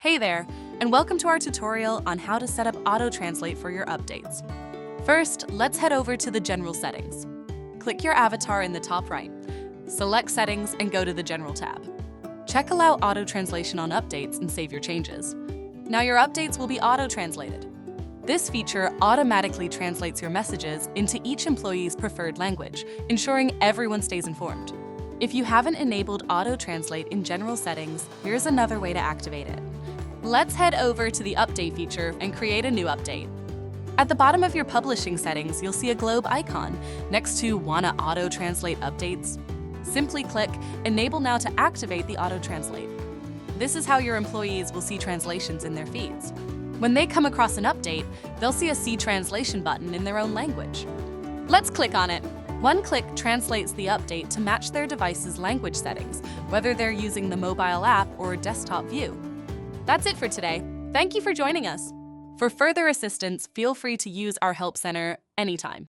Hey there, and welcome to our tutorial on how to set up auto-translate for your updates. First, let's head over to the General settings. Click your avatar in the top right. Select Settings and go to the General tab. Check Allow auto-translation on updates and save your changes. Now your updates will be auto-translated. This feature automatically translates your messages into each employee's preferred language, ensuring everyone stays informed. If you haven't enabled auto-translate in General settings, here's another way to activate it. Let's head over to the Update feature and create a new update. At the bottom of your publishing settings, you'll see a globe icon next to Wanna auto-translate updates. Simply click Enable Now to activate the auto-translate. This is how your employees will see translations in their feeds. When they come across an update, they'll see a See Translation button in their own language. Let's click on it. One click translates the update to match their device's language settings, whether they're using the mobile app or desktop view. That's it for today. Thank you for joining us. For further assistance, feel free to use our Help Center anytime.